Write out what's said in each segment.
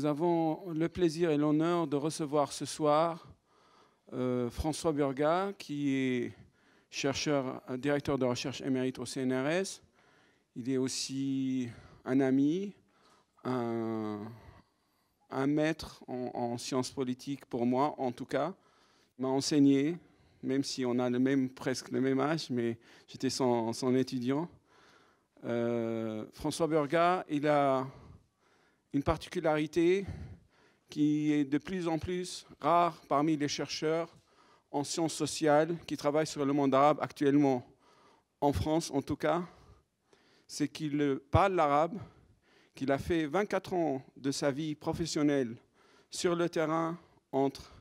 Nous avons le plaisir et l'honneur de recevoir ce soir François Burgat, qui est directeur de recherche émérite au CNRS. Il est aussi un ami, un maître en sciences politiques pour moi, en tout cas. Il m'a enseigné, même si on a presque le même âge, mais j'étais son étudiant. François Burgat, il a une particularité qui est de plus en plus rare parmi les chercheurs en sciences sociales qui travaillent sur le monde arabe actuellement, en France en tout cas, c'est qu'il parle l'arabe, qu'il a fait 24 ans de sa vie professionnelle sur le terrain entre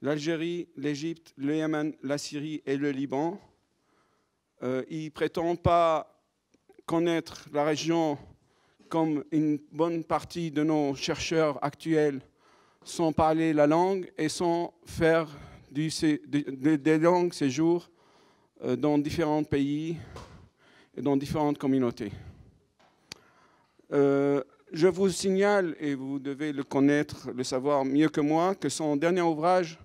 l'Algérie, l'Égypte, le Yémen, la Syrie et le Liban. Il ne prétend pas connaître la région comme une bonne partie de nos chercheurs actuels sans parler la langue et sans faire des longs séjours dans différents pays et dans différentes communautés. Je vous signale, et vous devez le connaître, le savoir mieux que moi, que son dernier ouvrage,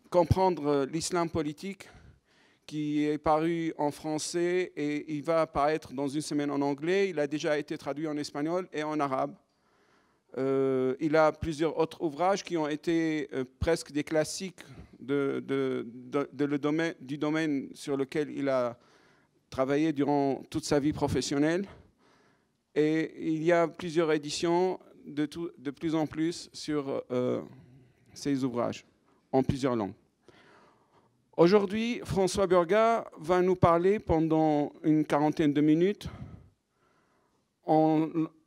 Comprendre l'islam politique, qui est paru en français et il va apparaître dans une semaine en anglais. Il a déjà été traduit en espagnol et en arabe. Il a plusieurs autres ouvrages qui ont été presque des classiques du domaine sur lequel il a travaillé durant toute sa vie professionnelle. Et il y a plusieurs éditions de plus en plus sur ces ouvrages, en plusieurs langues. Aujourd'hui, François Burgat va nous parler pendant une quarantaine de minutes.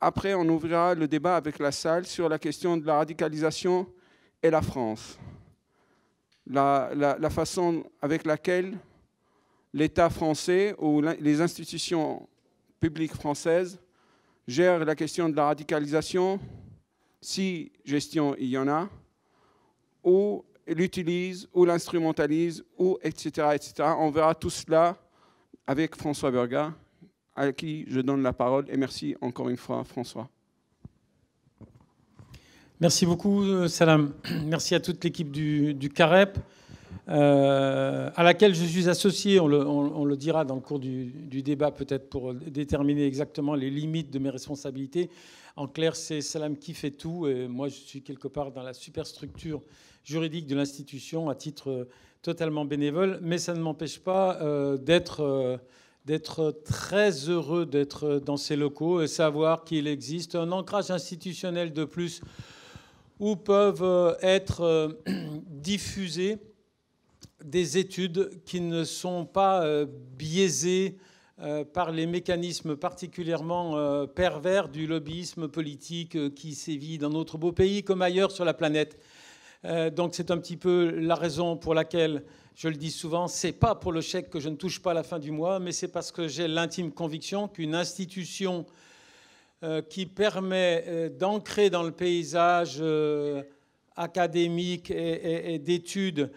Après, on ouvrira le débat avec la salle sur la question de la radicalisation et la France. La façon avec laquelle l'État français ou les institutions publiques françaises gèrent la question de la radicalisation, si gestion il y en a, ou l'utilise, ou l'instrumentalise, ou etc., etc. On verra tout cela avec François Burgat, à qui je donne la parole. Et merci encore une fois, François. Merci beaucoup, Salam. Merci à toute l'équipe du CAREP, à laquelle je suis associé. On le dira dans le cours du débat, peut-être pour déterminer exactement les limites de mes responsabilités. En clair, c'est Salam qui fait tout. Et moi, je suis quelque part dans la superstructure juridique de l'institution à titre totalement bénévole. Mais ça ne m'empêche pas d'être très heureux d'être dans ces locaux et savoir qu'il existe un ancrage institutionnel de plus où peuvent être diffusées des études qui ne sont pas biaisées par les mécanismes particulièrement pervers du lobbyisme politique qui sévit dans notre beau pays comme ailleurs sur la planète. Donc c'est un petit peu la raison pour laquelle, je le dis souvent, c'est pas pour le chèque que je ne touche pas à la fin du mois, mais c'est parce que j'ai l'intime conviction qu'une institution qui permet d'ancrer dans le paysage académique et d'études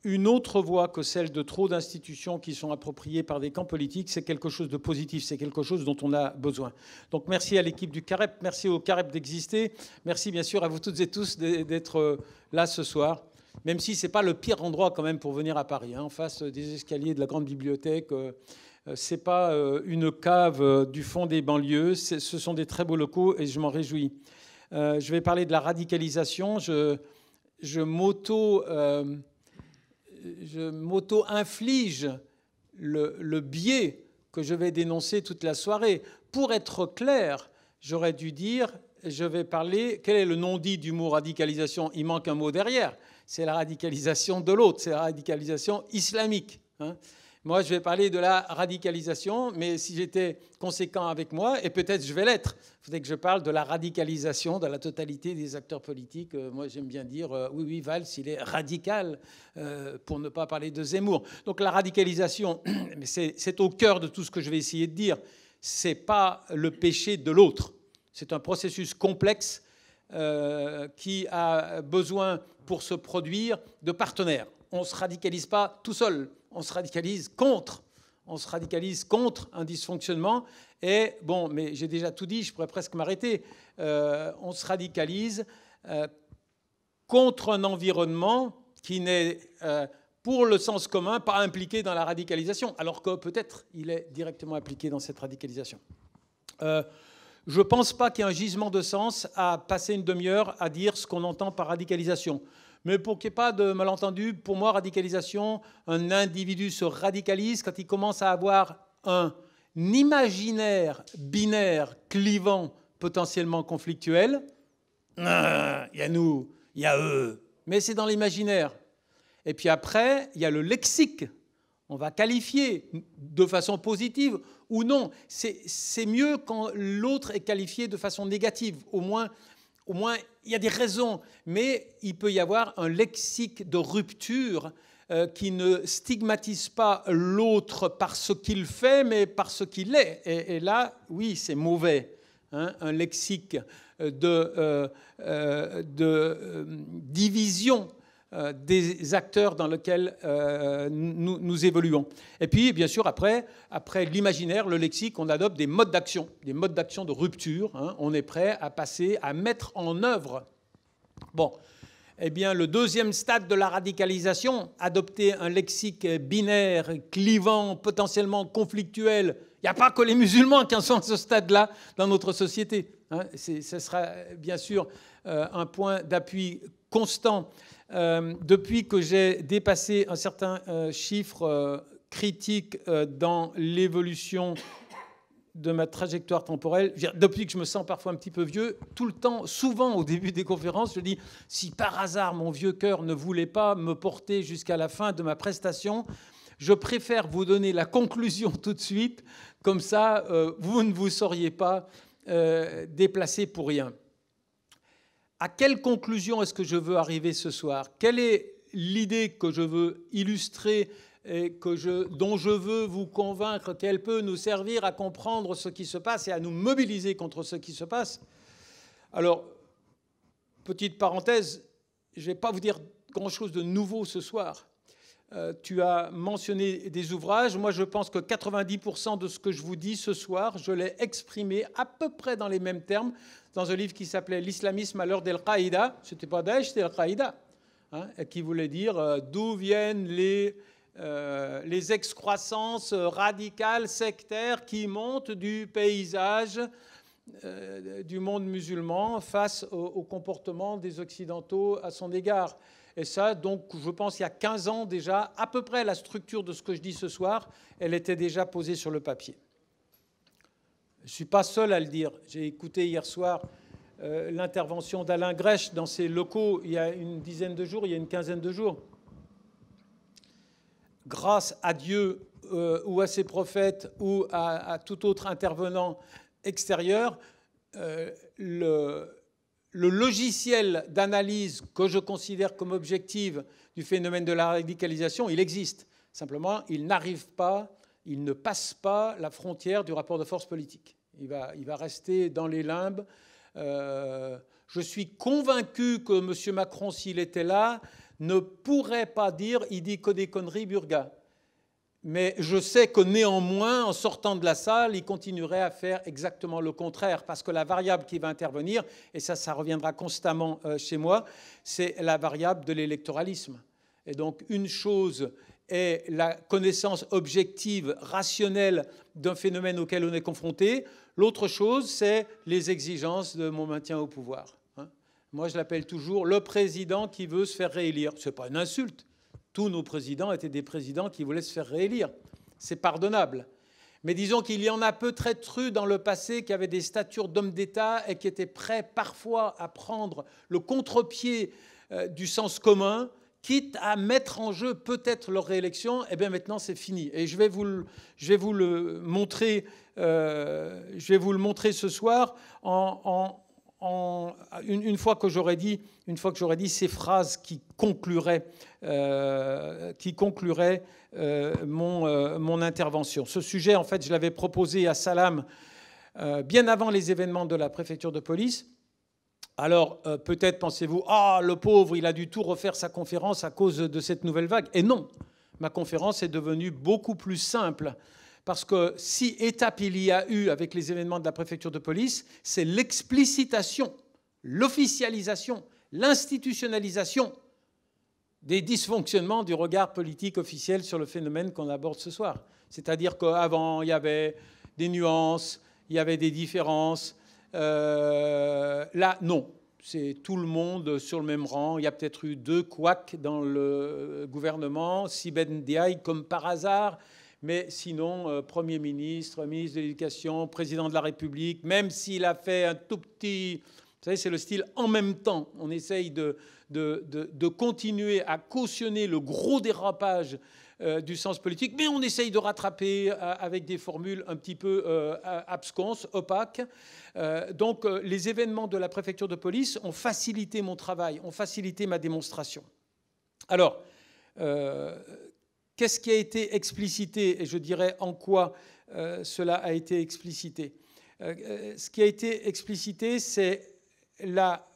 une autre voie que celle de trop d'institutions qui sont appropriées par des camps politiques, c'est quelque chose de positif, c'est quelque chose dont on a besoin. Donc merci à l'équipe du CAREP, merci au CAREP d'exister, merci bien sûr à vous toutes et tous d'être là ce soir, même si ce n'est pas le pire endroit quand même pour venir à Paris, hein, en face des escaliers de la grande bibliothèque. Ce n'est pas une cave du fond des banlieues, ce sont des très beaux locaux et je m'en réjouis. Je vais parler de la radicalisation. Je m'auto-inflige le biais que je vais dénoncer toute la soirée. Pour être clair, j'aurais dû dire, je vais parler, quel est le non-dit du mot radicalisation? Il manque un mot derrière. C'est la radicalisation de l'autre, c'est la radicalisation islamique. Hein. Moi, je vais parler de la radicalisation, mais si j'étais conséquent avec moi, et peut-être je vais l'être, il faudrait que je parle de la radicalisation de la totalité des acteurs politiques. Moi, j'aime bien dire, oui, Valls, il est radical, pour ne pas parler de Zemmour. Donc la radicalisation, c'est au cœur de tout ce que je vais essayer de dire. Ce n'est pas le péché de l'autre. C'est un processus complexe qui a besoin, pour se produire, de partenaires. On ne se radicalise pas tout seul. On se radicalise contre. on se radicalise contre un dysfonctionnement. Et bon, mais j'ai déjà tout dit, je pourrais presque m'arrêter. On se radicalise contre un environnement qui n'est, pour le sens commun, pas impliqué dans la radicalisation, alors que peut-être il est directement impliqué dans cette radicalisation. Je ne pense pas qu'il y ait un gisement de sens à passer une demi-heure à dire ce qu'on entend par radicalisation. Mais pour qu'il n'y ait pas de malentendu, pour moi, radicalisation, un individu se radicalise quand il commence à avoir un imaginaire binaire, clivant, potentiellement conflictuel. Il y a nous, il y a eux. Mais c'est dans l'imaginaire. Et puis après, il y a le lexique. On va qualifier de façon positive ou non. C'est mieux quand l'autre est qualifié de façon négative. Au moins, il y a des raisons. Mais il peut y avoir un lexique de rupture qui ne stigmatise pas l'autre par ce qu'il fait, mais par ce qu'il est. Et là, oui, c'est mauvais. Hein, un lexique de division des acteurs dans lesquels nous évoluons. Et puis, bien sûr, après l'imaginaire, le lexique, on adopte des modes d'action de rupture. Hein. On est prêt à passer, à mettre en œuvre. Bon, eh bien, le deuxième stade de la radicalisation, adopter un lexique binaire, clivant, potentiellement conflictuel. Il n'y a pas que les musulmans qui en sont à ce stade-là dans notre société. Hein. Ce sera bien sûr un point d'appui constant. Depuis que j'ai dépassé un certain chiffre critique dans l'évolution de ma trajectoire temporelle, depuis que je me sens parfois un petit peu vieux, tout le temps, souvent au début des conférences, je dis, si par hasard mon vieux cœur ne voulait pas me porter jusqu'à la fin de ma prestation, je préfère vous donner la conclusion tout de suite, comme ça vous ne vous seriez pas déplacé pour rien. À quelle conclusion est-ce que je veux arriver ce soir? Quelle est l'idée que je veux illustrer et dont je veux vous convaincre qu'elle peut nous servir à comprendre ce qui se passe et à nous mobiliser contre ce qui se passe? Alors, petite parenthèse, je ne vais pas vous dire grand-chose de nouveau ce soir. Tu as mentionné des ouvrages. Moi, je pense que 90% de ce que je vous dis ce soir, je l'ai exprimé à peu près dans les mêmes termes dans un livre qui s'appelait « L'islamisme à l'heure d'Al-Qaïda ». Ce n'était pas Daesh, c'était Al-Qaïda, hein, qui voulait dire d'où viennent les excroissances radicales, sectaires qui montent du paysage du monde musulman face au comportement des Occidentaux à son égard. Et ça, donc, je pense, il y a 15 ans déjà, à peu près la structure de ce que je dis ce soir, elle était déjà posée sur le papier. Je ne suis pas seul à le dire. J'ai écouté hier soir l'intervention d'Alain Grèche dans ses locaux il y a une dizaine de jours, il y a une quinzaine de jours. Grâce à Dieu ou à ses prophètes ou à tout autre intervenant extérieur, le logiciel d'analyse que je considère comme objectif du phénomène de la radicalisation, il existe. Simplement, il n'arrive pas, il ne passe pas la frontière du rapport de force politique. Il va rester dans les limbes. Je suis convaincu que M. Macron, s'il était là, ne pourrait pas dire « il dit que des conneries, Burga ». Mais je sais que néanmoins, en sortant de la salle, il continuerait à faire exactement le contraire, parce que la variable qui va intervenir, et ça reviendra constamment chez moi, c'est la variable de l'électoralisme. Et donc une chose est la connaissance objective, rationnelle d'un phénomène auquel on est confronté, l'autre chose, c'est les exigences de mon maintien au pouvoir. Moi, je l'appelle toujours le président qui veut se faire réélire. Ce n'est pas une insulte. Tous nos présidents étaient des présidents qui voulaient se faire réélire. C'est pardonnable. Mais disons qu'il y en a peut-être eu dans le passé qui avaient des statures d'hommes d'État et qui étaient prêts parfois à prendre le contre-pied du sens commun, quitte à mettre en jeu peut-être leur réélection. Eh bien maintenant, c'est fini. Et je vais vous le montrer ce soir une fois que j'aurai dit ces phrases qui concluraient mon intervention. Ce sujet, en fait, je l'avais proposé à Salam bien avant les événements de la préfecture de police. Alors, peut-être pensez-vous, le pauvre, il a dû tout refaire sa conférence à cause de cette nouvelle vague. Et non, ma conférence est devenue beaucoup plus simple Parce que si étape il y a eu avec les événements de la préfecture de police, c'est l'explicitation, l'officialisation, l'institutionnalisation des dysfonctionnements du regard politique officiel sur le phénomène qu'on aborde ce soir. C'est-à-dire qu'avant, il y avait des nuances, il y avait des différences. Là, non. C'est tout le monde sur le même rang. Il y a peut-être eu 2 couacs dans le gouvernement, Sibeth Ndiaye comme par hasard, mais sinon, Premier ministre, ministre de l'Éducation, président de la République, même s'il a fait un tout petit... Vous savez, c'est le style en même temps. On essaye de continuer à cautionner le gros dérapage du sens politique, mais on essaye de rattraper avec des formules un petit peu absconses, opaques. Donc les événements de la préfecture de police ont facilité mon travail, ont facilité ma démonstration. Alors, qu'est-ce qui a été explicité, et je dirais en quoi cela a été explicité? Ce qui a été explicité, c'est la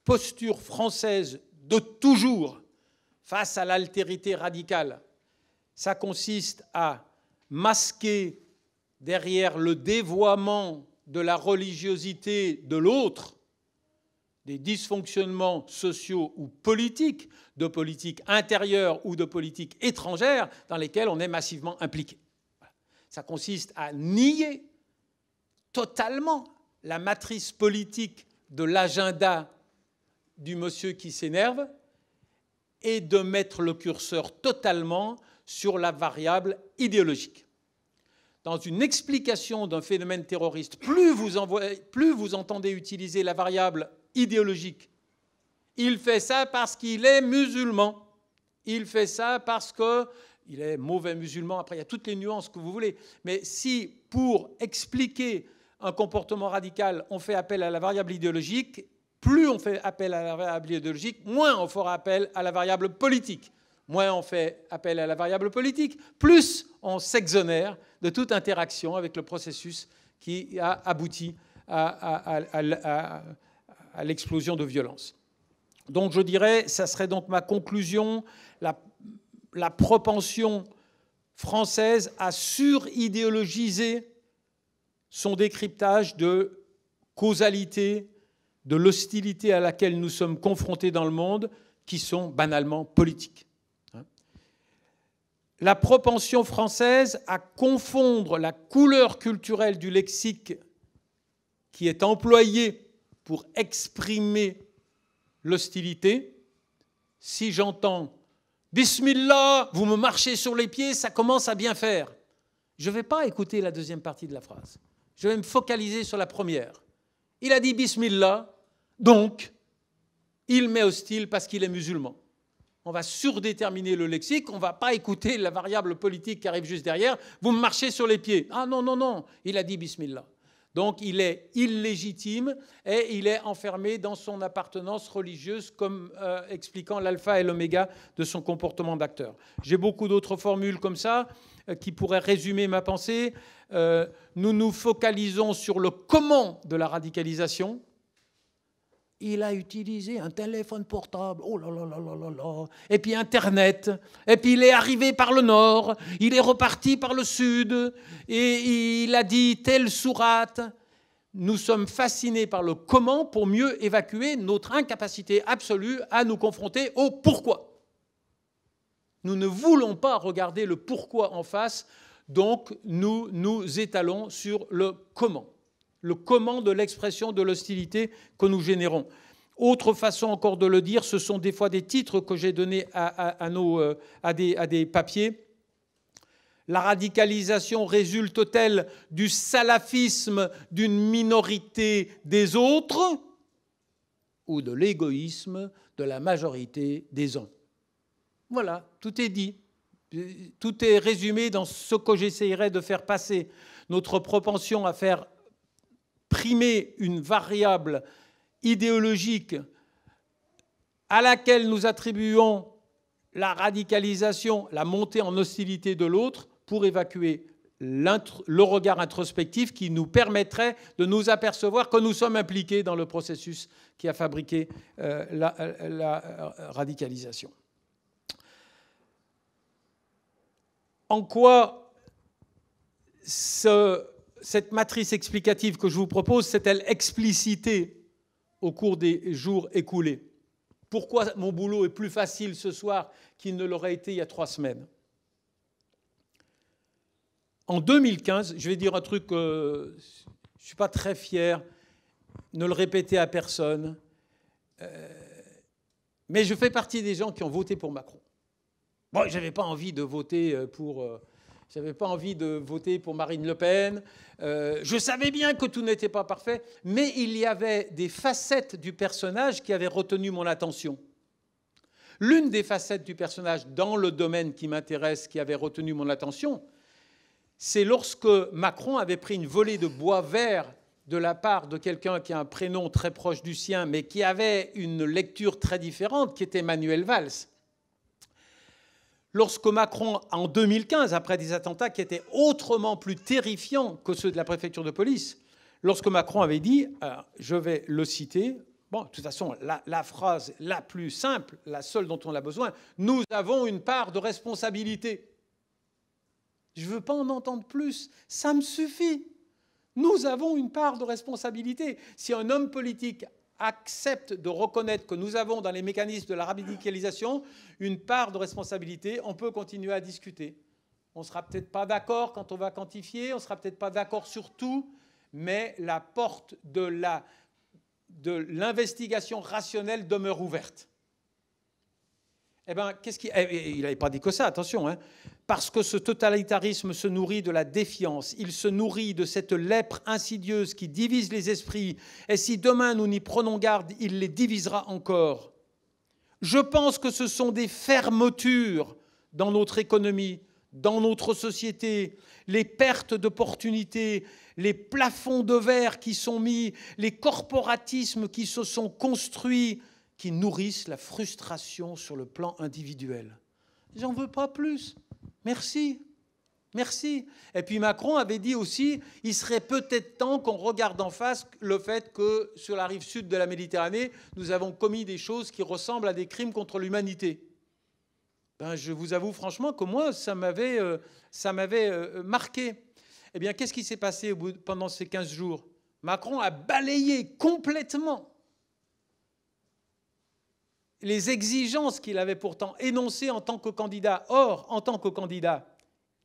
posture française de toujours face à l'altérité radicale. Ça consiste à masquer derrière le dévoiement de la religiosité de l'autre des dysfonctionnements sociaux ou politiques, de politique intérieure ou de politique étrangère, dans lesquels on est massivement impliqué. Ça consiste à nier totalement la matrice politique de l'agenda du monsieur qui s'énerve et de mettre le curseur totalement sur la variable idéologique. Dans une explication d'un phénomène terroriste, plus vous entendez utiliser la variable idéologique, il fait ça parce qu'il est musulman, il fait ça parce qu'il est mauvais musulman, après il y a toutes les nuances que vous voulez, mais si pour expliquer un comportement radical, on fait appel à la variable idéologique, plus on fait appel à la variable idéologique, moins on fera appel à la variable politique. Moins on fait appel à la variable politique, plus on s'exonère de toute interaction avec le processus qui a abouti à l'explosion de violence. Donc je dirais, ça serait donc ma conclusion, la propension française à suridéologiser son décryptage de causalité, de l'hostilité à laquelle nous sommes confrontés dans le monde, qui sont banalement politiques. La propension française à confondre la couleur culturelle du lexique qui est employé pour exprimer l'hostilité. Si j'entends « Bismillah, vous me marchez sur les pieds, ça commence à bien faire », je ne vais pas écouter la deuxième partie de la phrase. Je vais me focaliser sur la première. Il a dit « Bismillah », donc il m'est hostile parce qu'il est musulman. On va surdéterminer le lexique, on ne va pas écouter la variable politique qui arrive juste derrière. Vous me marchez sur les pieds. Ah non, non, non, il a dit Bismillah. Donc il est illégitime et il est enfermé dans son appartenance religieuse comme expliquant l'alpha et l'oméga de son comportement d'acteur. J'ai beaucoup d'autres formules comme ça qui pourraient résumer ma pensée. Nous nous focalisons sur le comment de la radicalisation. Il a utilisé un téléphone portable, oh là là là là là là, et puis Internet, et puis il est arrivé par le nord, il est reparti par le sud, et il a dit telle sourate. Nous sommes fascinés par le comment pour mieux évacuer notre incapacité absolue à nous confronter au pourquoi. Nous ne voulons pas regarder le pourquoi en face, donc nous nous étalons sur le comment de l'expression de l'hostilité que nous générons. Autre façon encore de le dire, ce sont des fois des titres que j'ai donnés à des papiers. La radicalisation résulte-t-elle du salafisme d'une minorité des autres ou de l'égoïsme de la majorité des uns? Voilà, tout est dit. Tout est résumé dans ce que j'essayerai de faire passer. Notre propension à faire primer une variable idéologique à laquelle nous attribuons la radicalisation, la montée en hostilité de l'autre, pour évacuer le regard introspectif qui nous permettrait de nous apercevoir que nous sommes impliqués dans le processus qui a fabriqué la radicalisation. En quoi cette matrice explicative que je vous propose s'est-elle explicitée au cours des jours écoulés? Pourquoi mon boulot est plus facile ce soir qu'il ne l'aurait été il y a 3 semaines? En 2015, je vais dire un truc, je ne suis pas très fier, ne le répéter à personne, mais je fais partie des gens qui ont voté pour Macron. Bon, je n'avais pas envie de voter pour Marine Le Pen. Je savais bien que tout n'était pas parfait, mais il y avait des facettes du personnage qui avaient retenu mon attention. L'une des facettes du personnage dans le domaine qui m'intéresse, qui avait retenu mon attention, c'est lorsque Macron avait pris une volée de bois vert de la part de quelqu'un qui a un prénom très proche du sien, mais qui avait une lecture très différente, qui était Manuel Valls. Lorsque Macron, en 2015, après des attentats qui étaient autrement plus terrifiants que ceux de la préfecture de police, lorsque Macron avait dit, je vais le citer, bon, de toute façon, la phrase la plus simple, la seule dont on a besoin, nous avons une part de responsabilité. Je ne veux pas en entendre plus, ça me suffit. Nous avons une part de responsabilité. Si un homme politique accepte de reconnaître que nous avons dans les mécanismes de la radicalisation une part de responsabilité, on peut continuer à discuter. On ne sera peut-être pas d'accord quand on va quantifier, on ne sera peut-être pas d'accord sur tout, mais la porte de l'investigation rationnelle demeure ouverte. Eh bien, il n'avait pas dit que ça, attention, hein. Parce que ce totalitarisme se nourrit de la défiance, il se nourrit de cette lèpre insidieuse qui divise les esprits, et si demain nous n'y prenons garde, il les divisera encore. Je pense que ce sont des fermetures dans notre économie, dans notre société, les pertes d'opportunités, les plafonds de verre qui sont mis, les corporatismes qui se sont construits, qui nourrissent la frustration sur le plan individuel. J'en veux pas plus. Merci. Merci. Et puis Macron avait dit aussi, il serait peut-être temps qu'on regarde en face le fait que sur la rive sud de la Méditerranée, nous avons commis des choses qui ressemblent à des crimes contre l'humanité. Ben, je vous avoue franchement que moi, ça m'avait marqué. Eh bien, qu'est-ce qui s'est passé pendant ces 15 jours? Macron a balayé complètement les exigences qu'il avait pourtant énoncées en tant que candidat. Or, en tant que candidat,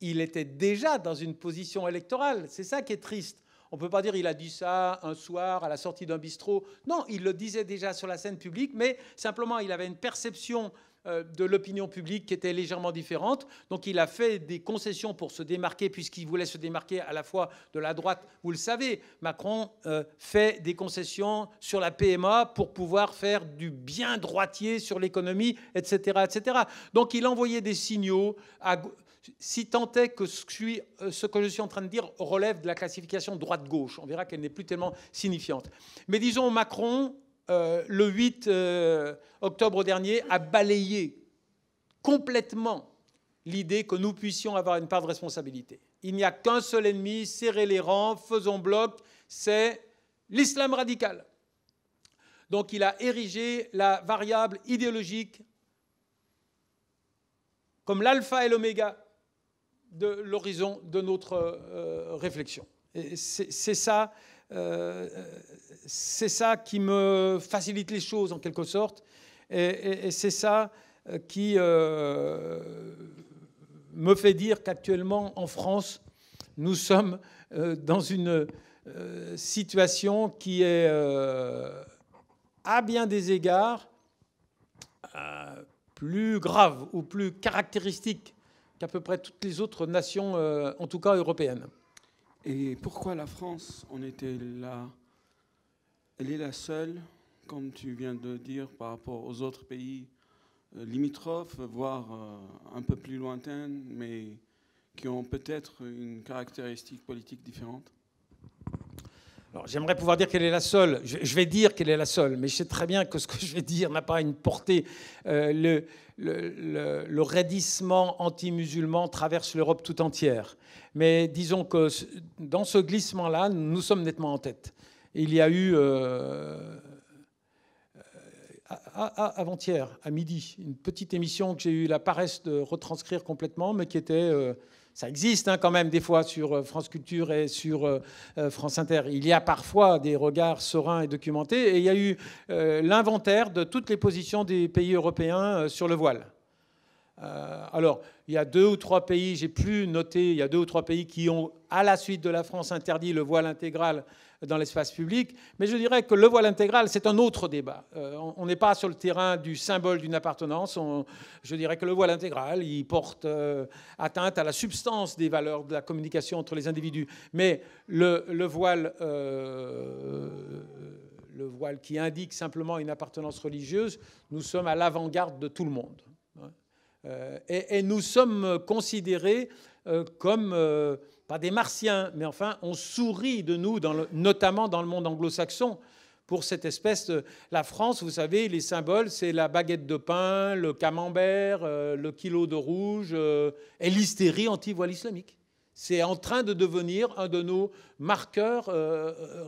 il était déjà dans une position électorale. C'est ça qui est triste. On ne peut pas dire qu'il a dit ça un soir à la sortie d'un bistrot. Non, il le disait déjà sur la scène publique, mais simplement il avait une perception de l'opinion publique qui était légèrement différente. Donc il a fait des concessions pour se démarquer, puisqu'il voulait se démarquer à la fois de la droite. Vous le savez, Macron fait des concessions sur la PMA pour pouvoir faire du bien droitier sur l'économie, etc., etc. Donc il envoyait des signaux, si tant est que ce que je suis en train de dire relève de la classification droite-gauche. On verra qu'elle n'est plus tellement signifiante. Mais disons, Macron, le 8 octobre dernier, a balayé complètement l'idée que nous puissions avoir une part de responsabilité. Il n'y a qu'un seul ennemi, serrez les rangs, faisons bloc, c'est l'islam radical. Donc il a érigé la variable idéologique comme l'alpha et l'oméga de l'horizon de notre réflexion. C'est ça qui me facilite les choses en quelque sorte, et c'est ça qui me fait dire qu'actuellement en France, nous sommes dans une situation qui est à bien des égards plus grave ou plus caractéristique qu'à peu près toutes les autres nations, en tout cas européennes. Et pourquoi la France en était là? Elle est la seule, comme tu viens de dire, par rapport aux autres pays limitrophes, voire un peu plus lointains, mais qui ont peut-être une caractéristique politique différente? Alors, j'aimerais pouvoir dire qu'elle est la seule. Je vais dire qu'elle est la seule, mais je sais très bien que ce que je vais dire n'a pas une portée. Le raidissement anti-musulman traverse l'Europe tout entière. Mais disons que dans ce glissement-là, nous sommes nettement en tête. Il y a eu avant-hier, à midi, une petite émission que j'ai eu la paresse de retranscrire complètement, mais qui était... ça existe quand même des fois sur France Culture et sur France Inter. Il y a parfois des regards sereins et documentés, et il y a eu l'inventaire de toutes les positions des pays européens sur le voile. Alors, il y a 2 ou 3 pays, j'ai plus noté, il y a 2 ou 3 pays qui ont, à la suite de la France, interdit le voile intégral dans l'espace public. Mais je dirais que le voile intégral, c'est un autre débat. On n'est pas sur le terrain du symbole d'une appartenance. Je dirais que le voile intégral, il porte atteinte à la substance des valeurs de la communication entre les individus. Mais le voile qui indique simplement une appartenance religieuse, nous sommes à l'avant-garde de tout le monde. Et nous sommes considérés comme, pas des martiens, mais enfin, on sourit de nous, notamment dans le monde anglo-saxon, pour cette espèce de... La France, vous savez, les symboles, c'est la baguette de pain, le camembert, le kilo de rouge et l'hystérie anti-voile islamique. C'est en train de devenir un de nos marqueurs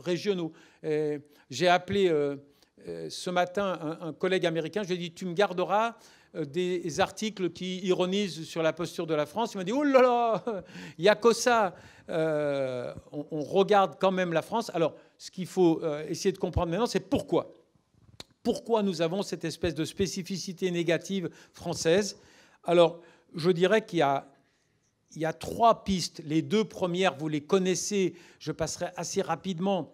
régionaux. J'ai appelé ce matin un collègue américain, je lui ai dit « Tu me garderas des articles qui ironisent sur la posture de la France ». Il m'a dit « Oh là là, il n'y a que ça ». On regarde quand même la France. Alors, ce qu'il faut essayer de comprendre maintenant, c'est pourquoi. Pourquoi nous avons cette espèce de spécificité négative française? Alors, je dirais qu'il y a 3 pistes. Les 2 premières, vous les connaissez, je passerai assez rapidement.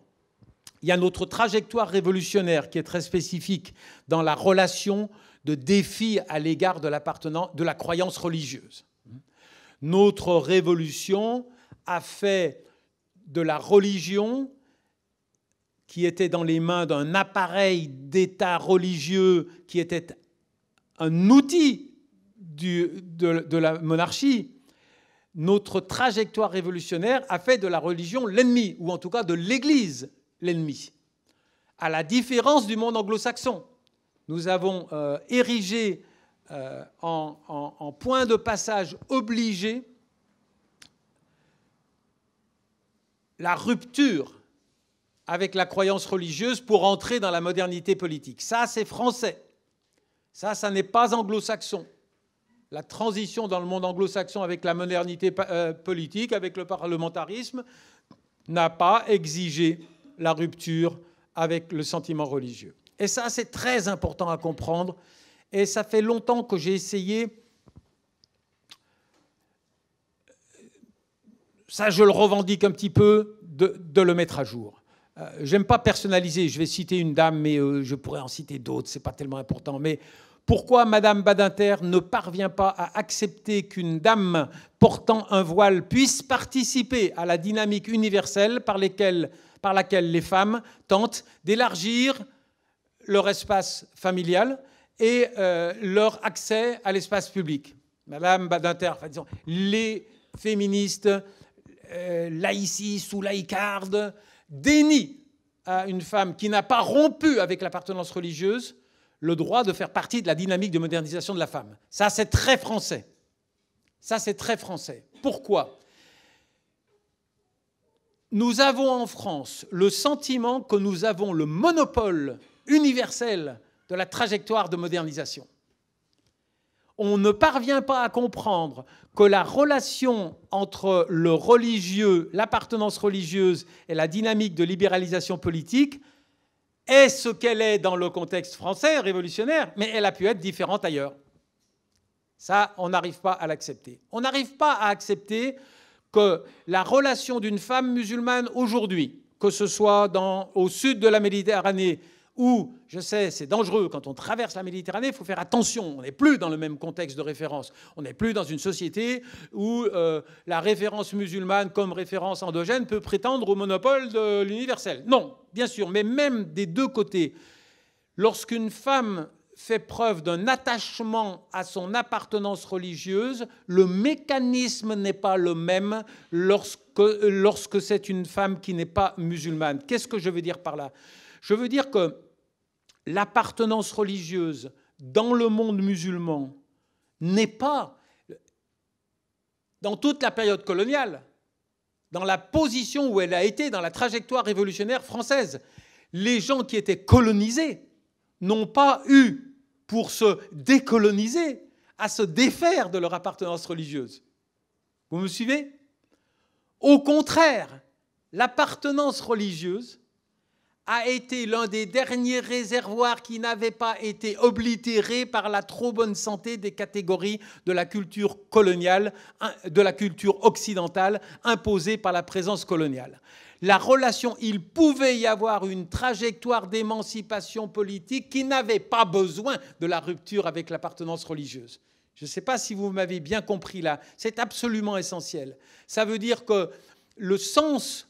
Il y a notre trajectoire révolutionnaire qui est très spécifique dans la relation de défi à l'égard de la croyance religieuse. Notre révolution a fait de la religion, qui était dans les mains d'un appareil d'État religieux, qui était un outil de la monarchie, notre trajectoire révolutionnaire a fait de la religion l'ennemi, ou en tout cas de l'Église l'ennemi. À la différence du monde anglo-saxon, nous avons érigé en point de passage obligé la rupture avec la croyance religieuse pour entrer dans la modernité politique. Ça, c'est français. Ça n'est pas anglo-saxon. La transition dans le monde anglo-saxon avec la modernité politique, avec le parlementarisme, n'a pas exigé la rupture avec le sentiment religieux. Et ça, c'est très important à comprendre. Et ça fait longtemps que j'ai essayé, ça je le revendique un petit peu, de le mettre à jour. J'aime pas personnaliser, je vais citer une dame, mais je pourrais en citer d'autres, c'est pas tellement important. Mais pourquoi Madame Badinter ne parvient pas à accepter qu'une dame portant un voile puisse participer à la dynamique universelle par laquelle les femmes tentent d'élargir leur espace familial et leur accès à l'espace public? Madame Badinter, enfin, disons, les féministes laïcistes ou laïcardes dénient à une femme qui n'a pas rompu avec l'appartenance religieuse le droit de faire partie de la dynamique de modernisation de la femme. Ça, c'est très français. Ça, c'est très français. Pourquoi? Nous avons en France le sentiment que nous avons le monopole universel de la trajectoire de modernisation. On ne parvient pas à comprendre que la relation entre le religieux, l'appartenance religieuse et la dynamique de libéralisation politique est ce qu'elle est dans le contexte français révolutionnaire, mais elle a pu être différente ailleurs. Ça, on n'arrive pas à l'accepter. On n'arrive pas à accepter que la relation d'une femme musulmane aujourd'hui, que ce soit au sud de la Méditerranée, où, je sais, c'est dangereux, quand on traverse la Méditerranée, il faut faire attention, on n'est plus dans le même contexte de référence. On n'est plus dans une société où la référence musulmane comme référence endogène peut prétendre au monopole de l'universel. Non, bien sûr, mais même des 2 côtés, lorsqu'une femme fait preuve d'un attachement à son appartenance religieuse, le mécanisme n'est pas le même lorsque c'est une femme qui n'est pas musulmane. Qu'est-ce que je veux dire par là? Je veux dire que l'appartenance religieuse dans le monde musulman n'est pas, dans toute la période coloniale, dans la position où elle a été dans la trajectoire révolutionnaire française. Les gens qui étaient colonisés n'ont pas eu, pour se décoloniser, à se défaire de leur appartenance religieuse. Vous me suivez? Au contraire, l'appartenance religieuse a été l'un des derniers réservoirs qui n'avaient pas été oblitérés par la trop bonne santé des catégories de la culture coloniale, de la culture occidentale imposée par la présence coloniale. La relation, il pouvait y avoir une trajectoire d'émancipation politique qui n'avait pas besoin de la rupture avec l'appartenance religieuse. Je ne sais pas si vous m'avez bien compris là, c'est absolument essentiel. Ça veut dire que le sens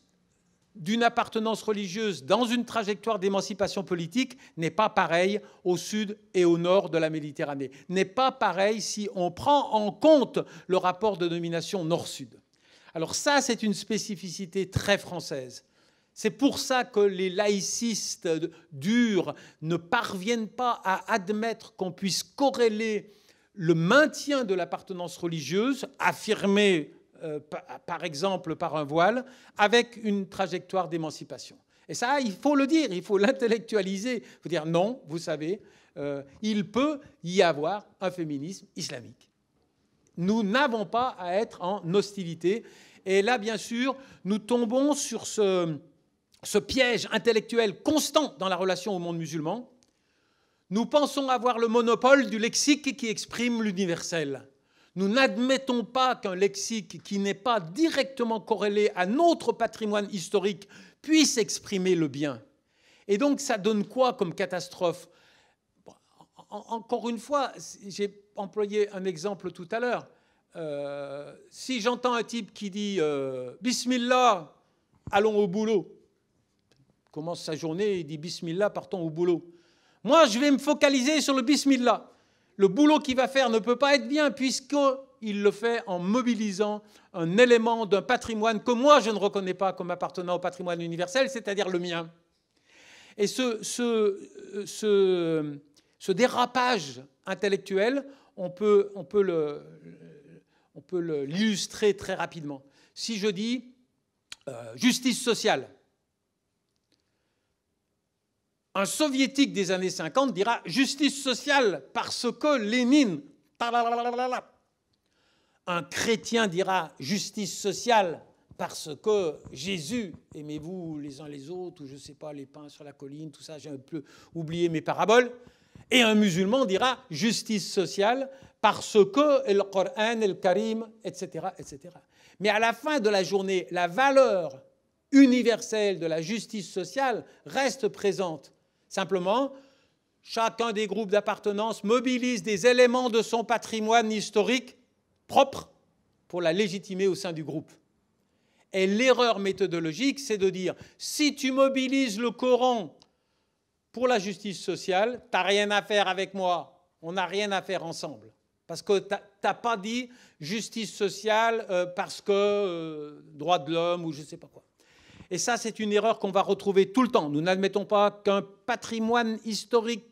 d'une appartenance religieuse dans une trajectoire d'émancipation politique n'est pas pareil au sud et au nord de la Méditerranée, n'est pas pareil si on prend en compte le rapport de domination nord-sud. Alors ça, c'est une spécificité très française. C'est pour ça que les laïcistes durs ne parviennent pas à admettre qu'on puisse corréler le maintien de l'appartenance religieuse, affirmé par exemple par un voile, avec une trajectoire d'émancipation. Et ça, il faut le dire, il faut l'intellectualiser. Il faut dire non, vous savez, il peut y avoir un féminisme islamique. Nous n'avons pas à être en hostilité. Et là, bien sûr, nous tombons sur ce piège intellectuel constant dans la relation au monde musulman. Nous pensons avoir le monopole du lexique qui exprime l'universel. Nous n'admettons pas qu'un lexique qui n'est pas directement corrélé à notre patrimoine historique puisse exprimer le bien. Et donc, ça donne quoi comme catastrophe? Encore une fois, j'ai employé un exemple tout à l'heure. Si j'entends un type qui dit « Bismillah, allons au boulot », il commence sa journée, il dit « Bismillah, partons au boulot ». Moi, je vais me focaliser sur le Bismillah. Le boulot qu'il va faire ne peut pas être bien puisqu'il le fait en mobilisant un élément d'un patrimoine que moi, je ne reconnais pas comme appartenant au patrimoine universel, c'est-à-dire le mien. Et ce dérapage intellectuel, on peut l'illustrer très rapidement. Si je dis justice sociale, un soviétique des années 50 dira justice sociale parce que Lénine. Un chrétien dira justice sociale parce que Jésus, aimez-vous les uns les autres, ou je ne sais pas, les pins sur la colline, tout ça, j'ai un peu oublié mes paraboles. Et un musulman dira justice sociale parce que le Coran, le Karim, etc., etc. Mais à la fin de la journée, la valeur universelle de la justice sociale reste présente. Simplement, chacun des groupes d'appartenance mobilise des éléments de son patrimoine historique propre pour la légitimer au sein du groupe. Et l'erreur méthodologique, c'est de dire, si tu mobilises le Coran pour la justice sociale, tu n'as rien à faire avec moi, on n'a rien à faire ensemble. Parce que tu n'as pas dit justice sociale parce que droit de l'homme ou je ne sais pas quoi. Et ça, c'est une erreur qu'on va retrouver tout le temps. Nous n'admettons pas qu'un patrimoine historique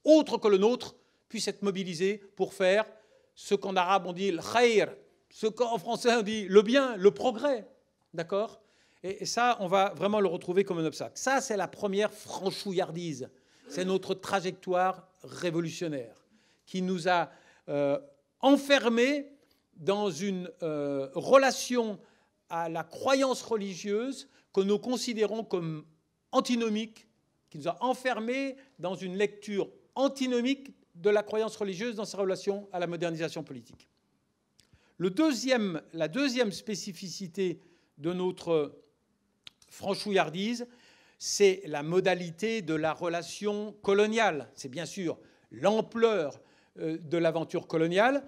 autre que le nôtre puisse être mobilisé pour faire ce qu'en arabe on dit le khair, ce qu'en français on dit le bien, le progrès. D'accord ? Et ça, on va vraiment le retrouver comme un obstacle. Ça, c'est la première franchouillardise. C'est notre trajectoire révolutionnaire qui nous a enfermés dans une relation à la croyance religieuse que nous considérons comme antinomique, qui nous a enfermés dans une lecture antinomique de la croyance religieuse dans sa relation à la modernisation politique. La deuxième spécificité de notre franchouillardise, c'est la modalité de la relation coloniale. C'est bien sûr l'ampleur de l'aventure coloniale.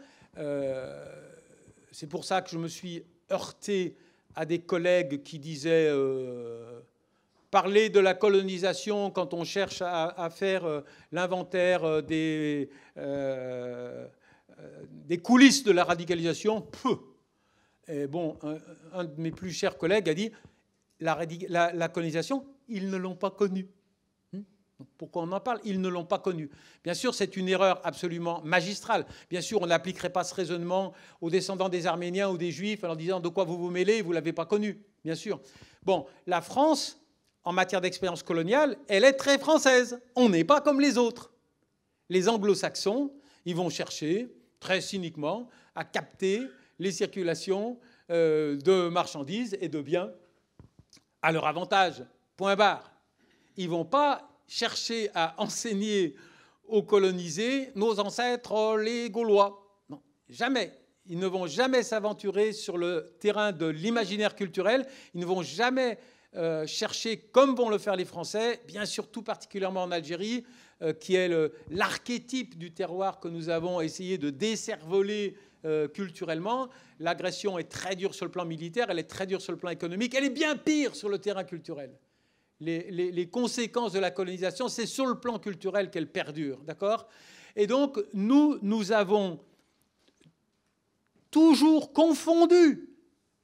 C'est pour ça que je me suis heurté à des collègues qui disaient parler de la colonisation quand on cherche à faire l'inventaire des coulisses de la radicalisation. Et bon, un de mes plus chers collègues a dit la colonisation, ils ne l'ont pas connue. Pourquoi on en parle? Ils ne l'ont pas connue. Bien sûr, c'est une erreur absolument magistrale. Bien sûr, on n'appliquerait pas ce raisonnement aux descendants des Arméniens ou des Juifs en leur disant de quoi vous vous mêlez, vous ne l'avez pas connu. Bien sûr. Bon, la France, en matière d'expérience coloniale, elle est très française. On n'est pas comme les autres. Les anglo-saxons, ils vont chercher, très cyniquement, à capter les circulations de marchandises et de biens à leur avantage. Point barre. Ils ne vont pas chercher à enseigner aux colonisés nos ancêtres, les Gaulois. Non, jamais. Ils ne vont jamais s'aventurer sur le terrain de l'imaginaire culturel. Ils ne vont jamais chercher, comme vont le faire les Français, bien sûr tout particulièrement en Algérie, qui est l'archétype du terroir que nous avons essayé de décerveler culturellement. L'agression est très dure sur le plan militaire, elle est très dure sur le plan économique, elle est bien pire sur le terrain culturel. Les conséquences de la colonisation, c'est sur le plan culturel qu'elles perdurent, d'accord ? Et donc, nous avons toujours confondu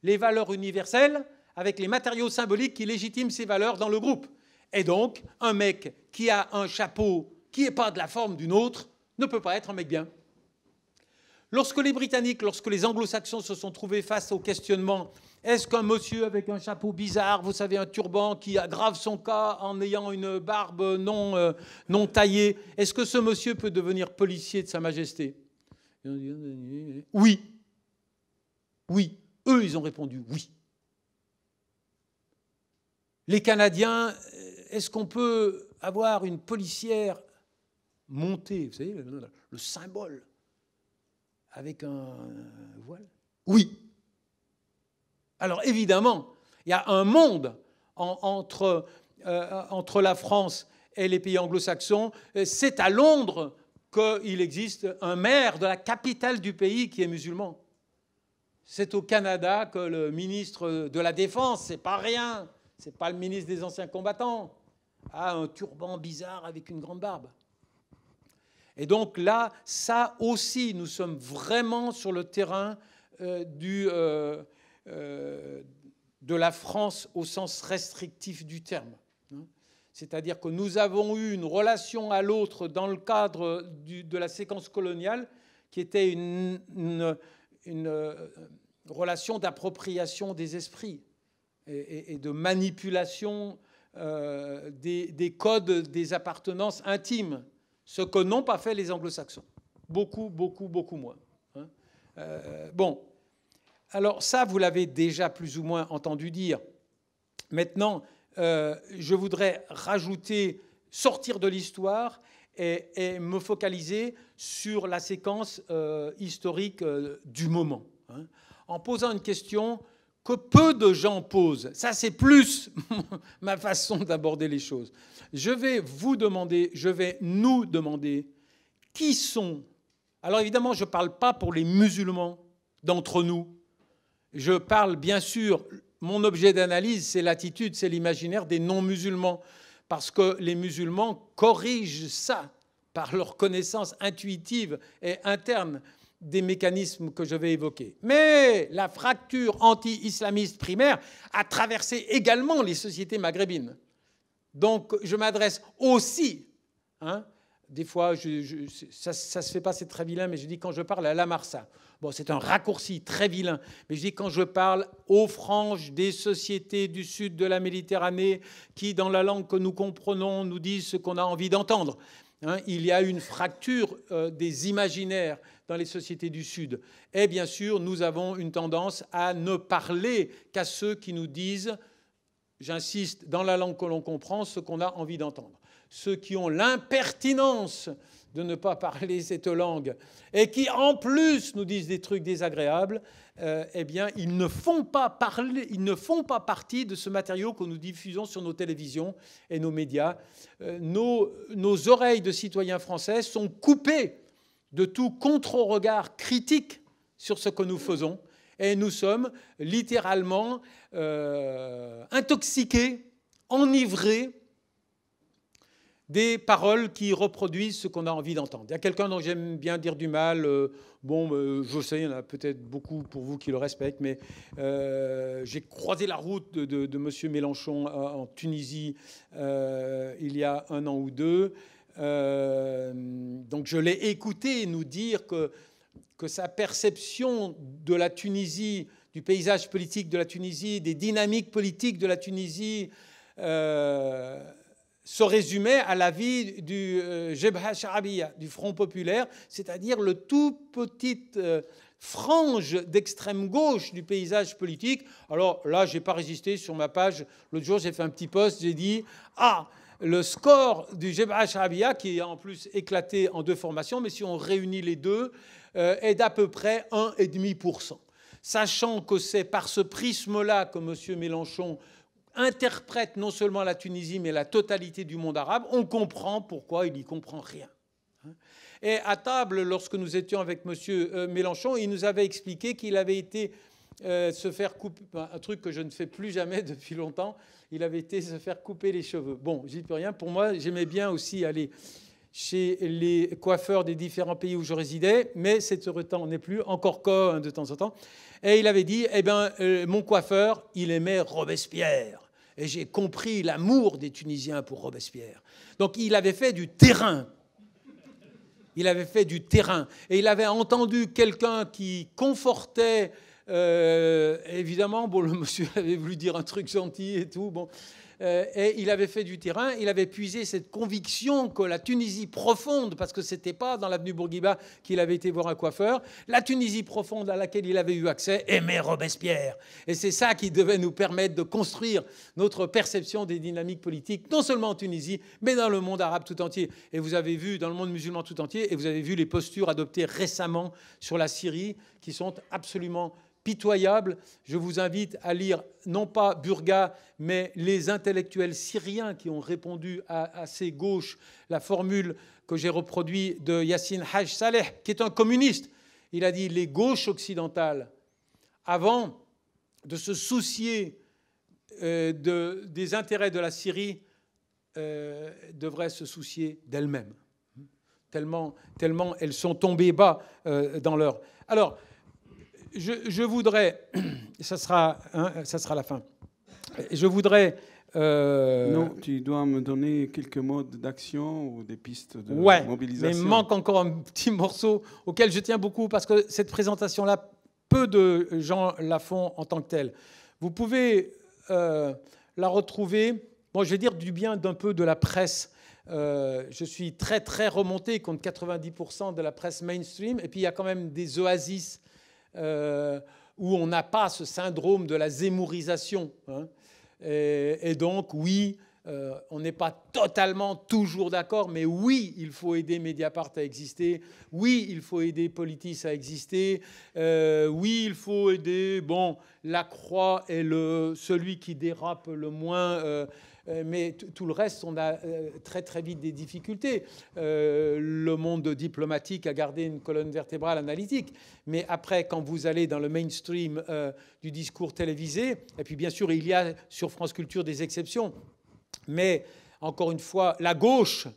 les valeurs universelles avec les matériaux symboliques qui légitiment ces valeurs dans le groupe. Et donc, un mec qui a un chapeau qui n'est pas de la forme d'une autre ne peut pas être un mec bien. Lorsque les Britanniques, lorsque les Anglo-Saxons se sont trouvés face au questionnement, est-ce qu'un monsieur avec un chapeau bizarre, vous savez, un turban, qui aggrave son cas en ayant une barbe non taillée, est-ce que ce monsieur peut devenir policier de Sa Majesté? Oui. Oui. Eux, ils ont répondu oui. Les Canadiens, est-ce qu'on peut avoir une policière montée, vous savez, le symbole, avec un voile? Oui. Alors évidemment, il y a un monde entre la France et les pays anglo-saxons. C'est à Londres qu'il existe un maire de la capitale du pays qui est musulman. C'est au Canada que le ministre de la Défense, c'est pas rien, c'est pas le ministre des anciens combattants, a un turban bizarre avec une grande barbe. Et donc là, ça aussi, nous sommes vraiment sur le terrain de la France au sens restrictif du terme. C'est-à-dire que nous avons eu une relation à l'autre dans le cadre de la séquence coloniale qui était une relation d'appropriation des esprits et de manipulation des codes des appartenances intimes, ce que n'ont pas fait les anglo-saxons. Beaucoup, beaucoup, beaucoup moins. Bon, alors ça, vous l'avez déjà plus ou moins entendu dire. Maintenant, je voudrais rajouter, sortir de l'histoire et me focaliser sur la séquence historique du moment, en posant une question que peu de gens posent. Ça, c'est plus ma façon d'aborder les choses. Je vais vous demander, je vais nous demander, qui sont... Alors évidemment, je ne parle pas pour les musulmans d'entre nous. Je parle, bien sûr, mon objet d'analyse, c'est l'attitude, c'est l'imaginaire des non-musulmans, parce que les musulmans corrigent ça par leur connaissance intuitive et interne des mécanismes que je vais évoquer. Mais la fracture anti-islamiste primaire a traversé également les sociétés maghrébines. Donc je m'adresse aussi, des fois, ça ne se fait pas, c'est très vilain, mais je dis quand je parle à Lamarsa. Bon, c'est un raccourci très vilain, mais je dis quand je parle aux franges des sociétés du sud de la Méditerranée qui, dans la langue que nous comprenons, nous disent ce qu'on a envie d'entendre. Il y a une fracture des imaginaires dans les sociétés du Sud. Et bien sûr, nous avons une tendance à ne parler qu'à ceux qui nous disent, j'insiste, dans la langue que l'on comprend, ce qu'on a envie d'entendre. Ceux qui ont l'impertinence de ne pas parler cette langue et qui, en plus, nous disent des trucs désagréables, eh bien, ils ne font pas partie de ce matériau que nous diffusons sur nos télévisions et nos médias. Nos oreilles de citoyens français sont coupées de tout contre-regard critique sur ce que nous faisons et nous sommes littéralement intoxiqués, enivrés des paroles qui reproduisent ce qu'on a envie d'entendre. Il y a quelqu'un dont j'aime bien dire du mal. Je sais, il y en a peut-être beaucoup pour vous qui le respectent, mais j'ai croisé la route de M. Mélenchon en Tunisie il y a 1 an ou 2. Donc je l'ai écouté nous dire que sa perception de la Tunisie, du paysage politique de la Tunisie, des dynamiques politiques de la Tunisie, se résumait à la vie du Jebha Sha'abiyya, du Front populaire, c'est-à-dire le tout petite frange d'extrême gauche du paysage politique. Alors là, je n'ai pas résisté sur ma page. L'autre jour, j'ai fait un petit post, j'ai dit « Ah, le score du Jebha Sha'abiyya, qui est en plus éclaté en 2 formations, mais si on réunit les deux, est d'à peu près 1,5%. » Sachant que c'est par ce prisme-là que M. Mélenchon interprète non seulement la Tunisie, mais la totalité du monde arabe, on comprend pourquoi il n'y comprend rien. Et à table, lorsque nous étions avec M. Mélenchon, il nous avait expliqué qu'il avait été se faire couper, un truc que je ne fais plus jamais depuis longtemps, il avait été se faire couper les cheveux. Bon, j'y peux rien. Pour moi, j'aimais bien aussi aller chez les coiffeurs des différents pays où je résidais, mais cet heure temps n'est plus, encore de temps en temps. Et il avait dit, eh bien, mon coiffeur, il aimait Robespierre. Et j'ai compris l'amour des Tunisiens pour Robespierre. Donc il avait fait du terrain. Il avait fait du terrain. Et il avait entendu quelqu'un qui confortait, évidemment, bon, le monsieur avait voulu dire un truc gentil et tout, bon. Et il avait fait du terrain, il avait puisé cette conviction que la Tunisie profonde, parce que ce n'était pas dans l'avenue Bourguiba qu'il avait été voir un coiffeur, la Tunisie profonde à laquelle il avait eu accès aimait Robespierre. Et c'est ça qui devait nous permettre de construire notre perception des dynamiques politiques, non seulement en Tunisie, mais dans le monde arabe tout entier. Et vous avez vu, dans le monde musulman tout entier, et vous avez vu les postures adoptées récemment sur la Syrie, qui sont absolument pitoyable. Je vous invite à lire, non pas Burga, mais les intellectuels syriens qui ont répondu à ces gauches, la formule que j'ai reproduite de Yassine Haj Saleh, qui est un communiste. Il a dit, les gauches occidentales, avant de se soucier des intérêts de la Syrie, devraient se soucier d'elles-mêmes. Tellement elles sont tombées bas dans leur... Alors, je voudrais, ça sera la fin, je voudrais... Non, tu dois me donner quelques modes d'action ou des pistes de mobilisation. Mais il manque encore un petit morceau auquel je tiens beaucoup parce que cette présentation-là, peu de gens la font en tant que telle. Vous pouvez la retrouver, bon, je vais dire du bien d'un peu de la presse. Je suis très, très remonté contre 90% de la presse mainstream, et puis il y a quand même des oasis où on n'a pas ce syndrome de la zémourisation. Hein. Et donc, oui, on n'est pas totalement toujours d'accord, mais oui, il faut aider Mediapart à exister. Oui, il faut aider Politis à exister. Oui, il faut aider, bon, La Croix est celui qui dérape le moins... mais tout le reste, on a très très vite des difficultés. Le monde diplomatique a gardé une colonne vertébrale analytique. Mais après, quand vous allez dans le mainstream du discours télévisé, et puis bien sûr, il y a sur France Culture des exceptions, mais encore une fois, la gauche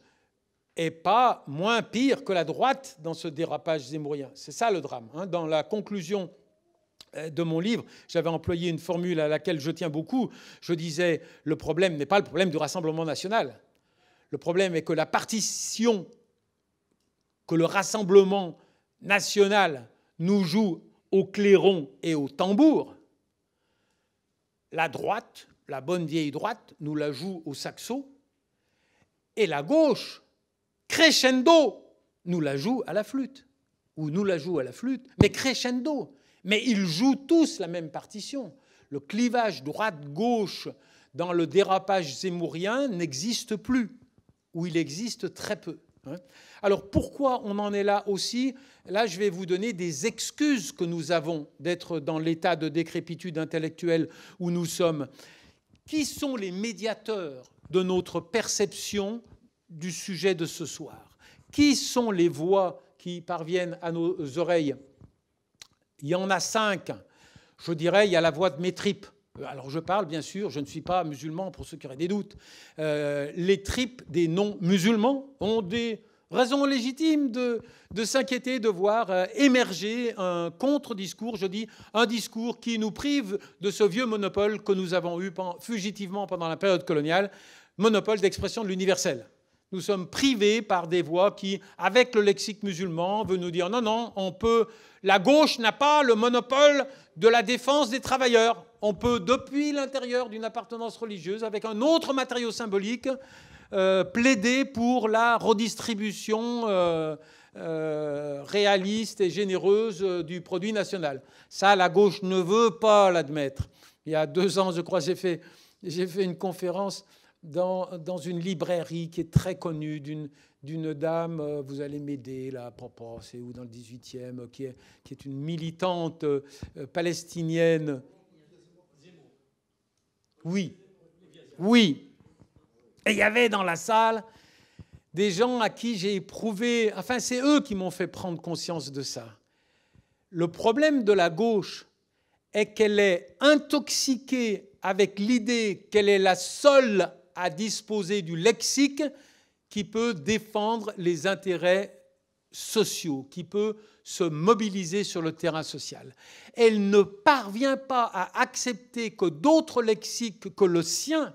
n'est pas moins pire que la droite dans ce dérapage zémourien. C'est ça le drame. Hein. Dans la conclusion de mon livre, j'avais employé une formule à laquelle je tiens beaucoup. Je disais, le problème n'est pas le problème du Rassemblement national. Le problème est que la partition que le Rassemblement national nous joue au clairon et au tambour, la droite, la bonne vieille droite, nous la joue au saxo, et la gauche, crescendo, nous la joue à la flûte. Ou nous la joue à la flûte, mais crescendo. Mais ils jouent tous la même partition. Le clivage droite-gauche dans le dérapage zémourien n'existe plus, ou il existe très peu. Alors pourquoi on en est là aussi? Là, je vais vous donner des excuses que nous avons d'être dans l'état de décrépitude intellectuelle où nous sommes. Qui sont les médiateurs de notre perception du sujet de ce soir? Qui sont les voix qui parviennent à nos oreilles? Il y en a 5. Je dirais, il y a la voix de mes tripes. Alors je parle, bien sûr, je ne suis pas musulman pour ceux qui auraient des doutes. Les tripes des non-musulmans ont des raisons légitimes de s'inquiéter, de voir émerger un contre-discours, je dis, un discours qui nous prive de ce vieux monopole que nous avons eu fugitivement pendant la période coloniale, monopole d'expression de l'universel. nous sommes privés par des voix qui, avec le lexique musulman, veulent nous dire non, non, on peut. La gauche n'a pas le monopole de la défense des travailleurs. On peut, depuis l'intérieur d'une appartenance religieuse, avec un autre matériau symbolique, plaider pour la redistribution réaliste et généreuse du produit national. Ça, la gauche ne veut pas l'admettre. Il y a 2 ans, je crois, j'ai fait une conférence dans une librairie qui est très connue d'une dame, vous allez m'aider là, papa, c'est où dans le 18e, qui est une militante palestinienne. Oui, oui. Et il y avait dans la salle des gens à qui j'ai éprouvé, enfin c'est eux qui m'ont fait prendre conscience de ça. Le problème de la gauche est qu'elle est intoxiquée avec l'idée qu'elle est la seule à disposer du lexique qui peut défendre les intérêts sociaux, qui peut se mobiliser sur le terrain social. Elle ne parvient pas à accepter que d'autres lexiques que le sien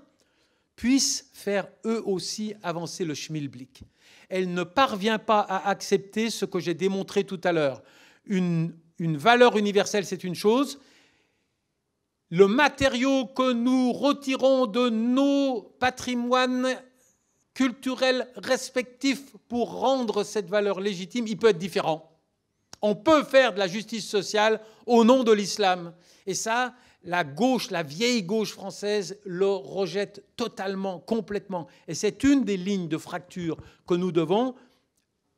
puissent faire eux aussi avancer le schmilblick. Elle ne parvient pas à accepter ce que j'ai démontré tout à l'heure. Une valeur universelle, c'est une chose. Le matériau que nous retirons de nos patrimoines culturels respectifs pour rendre cette valeur légitime, il peut être différent. On peut faire de la justice sociale au nom de l'islam. Et ça, la gauche, la vieille gauche française, le rejette totalement, complètement. Et c'est une des lignes de fracture que nous devons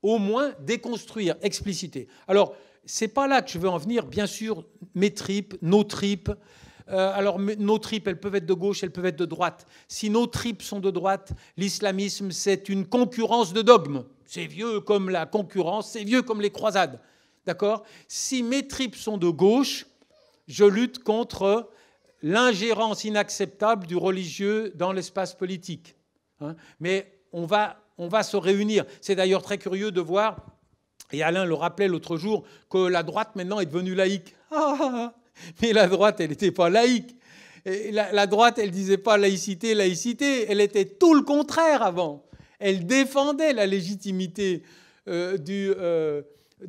au moins déconstruire, expliciter. Alors, ce n'est pas là que je veux en venir. Bien sûr, mes tripes, nos tripes. Alors, nos tripes, elles peuvent être de gauche, elles peuvent être de droite. Si nos tripes sont de droite, l'islamisme, c'est une concurrence de dogmes. C'est vieux comme la concurrence, c'est vieux comme les croisades. D'accord ? Si mes tripes sont de gauche, je lutte contre l'ingérence inacceptable du religieux dans l'espace politique. Mais on va se réunir. C'est d'ailleurs très curieux de voir, et Alain le rappelait l'autre jour, que la droite maintenant est devenue laïque. Mais la droite, elle n'était pas laïque. Et la droite, elle ne disait pas laïcité, laïcité. Elle était tout le contraire avant. Elle défendait la légitimité de